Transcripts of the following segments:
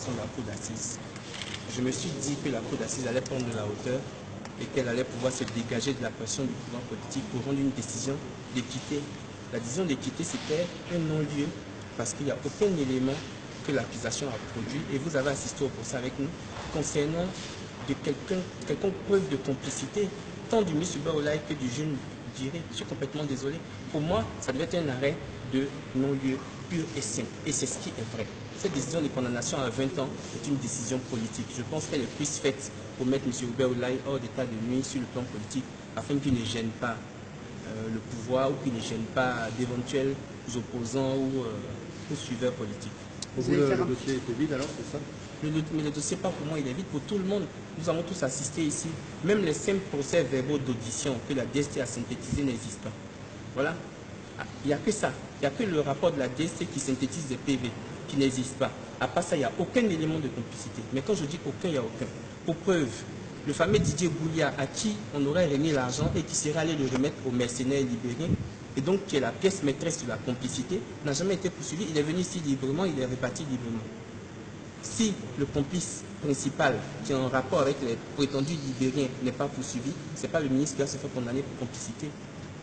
décision de la cour d'assises, je me suis dit que la cour d'assises allait prendre de la hauteur et qu'elle allait pouvoir se dégager de la pression du pouvoir politique pour rendre une décision d'équité. La décision d'équité, c'était un non-lieu parce qu'il n'y a aucun élément que l'accusation a produit, et vous avez assisté au procès avec nous, concernant de quelconque preuve de complicité, tant du ministre Baoulaye que du jeune Diré. Je suis complètement désolé. Pour moi, ça devait être un arrêt de non-lieu pur et simple. Et c'est ce qui est vrai. Cette décision de condamnation à 20 ans est une décision politique. Je pense qu'elle est plus faite pour mettre M. Baoulaye hors d'état de nuire sur le plan politique, afin qu'il ne gêne pas le pouvoir ou qu'il ne gêne pas d'éventuels opposants ou suiveurs politiques. Pour vous, le dossier était vide alors, c'est ça? Mais le dossier, pas pour moi, il est vide pour tout le monde. Nous avons tous assisté ici. Même les 5 procès verbaux d'audition que la DST a synthétisés n'existent pas. Voilà. Il n'y a que ça. Il n'y a que le rapport de la DST qui synthétise des PV, qui n'existe pas. À part ça, il n'y a aucun élément de complicité. Mais quand je dis aucun, il n'y a aucun. Pour preuve, le fameux Didier Goulia, à qui on aurait remis l'argent et qui serait allé le remettre aux mercenaires libériens, et donc qui est la pièce maîtresse de la complicité, n'a jamais été poursuivi. Il est venu ici librement, il est reparti librement. Si le complice principal qui est en rapport avec les prétendus libériens n'est pas poursuivi, ce n'est pas le ministre qui va se faire condamner pour complicité.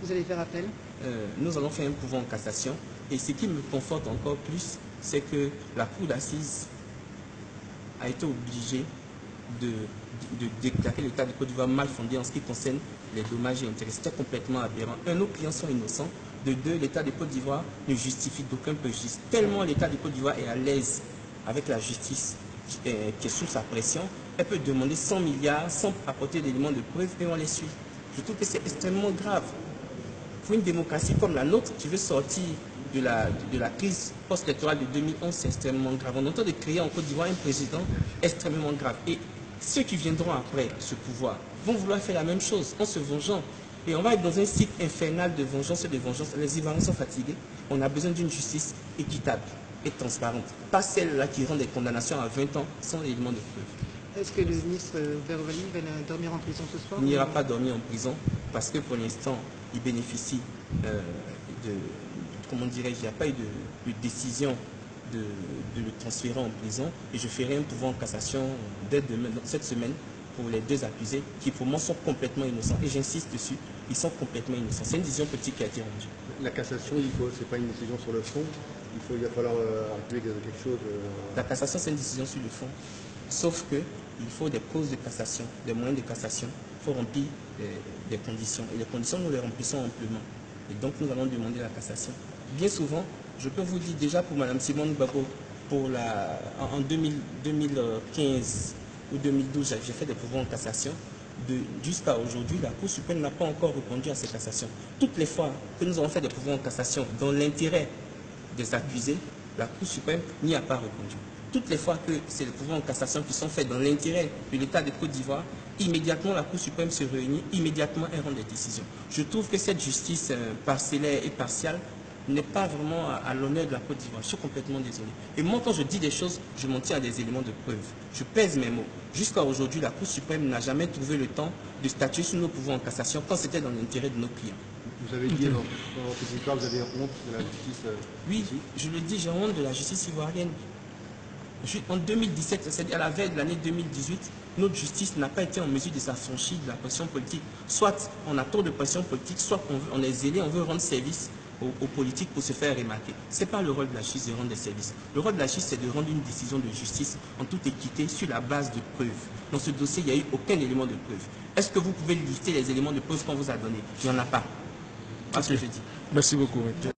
Vous allez faire appel? Nous allons faire un pourvoi en cassation. Et ce qui me conforte encore plus, c'est que la cour d'assises a été obligée de déclarer l'État de Côte d'Ivoire mal fondé en ce qui concerne les dommages et intérêts. C'était complètement aberrant. Un, nos clients sont innocents. De deux, l'État de Côte d'Ivoire ne justifie d'aucun préjudice. Tellement l'État de Côte d'Ivoire est à l'aise avec la justice qui est sous sa pression, elle peut demander 100 milliards sans apporter d'éléments de preuve et on les suit. Je trouve que c'est extrêmement grave. Pour une démocratie comme la nôtre qui veut sortir de la crise post-électorale de 2011, c'est extrêmement grave. On est en train de créer en Côte d'Ivoire un président extrêmement grave. Et ceux qui viendront après ce pouvoir vont vouloir faire la même chose en se vengeant. Et on va être dans un cycle infernal de vengeance et de vengeance. Les Ivoiriens sont fatigués. On a besoin d'une justice équitable et transparente. Pas celle-là qui rend des condamnations à 20 ans sans élément de preuve. Est-ce que le ministre Baoulaye va dormir en prison ce soir? Il n'ira pas dormir en prison parce que pour l'instant, il bénéficie comment dirais-je, il n'y a pas eu de décision de le transférer en prison. Et je ferai un pourvoi en cassation dès demain, cette semaine, pour les deux accusés qui pour moi sont complètement innocents. Et j'insiste dessus, ils sont complètement innocents. C'est une décision politique qui a été rendue. La cassation, c'est pas une décision sur le fond. Il va falloir appeler quelque chose. La cassation, c'est une décision sur le fond. Sauf qu'il faut des causes de cassation, des moyens de cassation. Il faut remplir des conditions. Et les conditions, nous les remplissons amplement. Et donc, nous allons demander la cassation. Bien souvent, je peux vous dire déjà pour Mme Simone Gbagbo, en 2015 ou 2012, j'ai fait des pourvois en cassation. Jusqu'à aujourd'hui, la Cour suprême n'a pas encore répondu à ces cassations. Toutes les fois que nous avons fait des pourvois en cassation dans l'intérêt des accusés, la Cour suprême n'y a pas répondu. Toutes les fois que c'est les pourvois en cassation qui sont faits dans l'intérêt de l'État de Côte d'Ivoire, immédiatement la Cour suprême se réunit, immédiatement elle rend des décisions. Je trouve que cette justice parcellaire et partiale n'est pas vraiment à l'honneur de la Côte d'Ivoire. Je suis complètement désolé. Et moi, quand je dis des choses, je m'en tiens à des éléments de preuve. Je pèse mes mots. Jusqu'à aujourd'hui, la Cour suprême n'a jamais trouvé le temps de statuer sur nos pouvoirs en cassation quand c'était dans l'intérêt de nos clients. Vous avez dit dans votre histoire, vous avez honte de la justice Oui, ici. je le dis, j'ai honte de la justice ivoirienne. En 2017, c'est-à-dire à la veille de l'année 2018, notre justice n'a pas été en mesure de s'affranchir de la pression politique. Soit on a trop de pression politique, soit on est zélé, on veut rendre service aux politiques pour se faire remarquer. Ce n'est pas le rôle de la justice de rendre des services. Le rôle de la justice, c'est de rendre une décision de justice en toute équité sur la base de preuves. Dans ce dossier, il n'y a eu aucun élément de preuve. Est-ce que vous pouvez lister les éléments de preuve qu'on vous a donnés? Il n'y en a pas. Voilà ce que je dis. Merci beaucoup.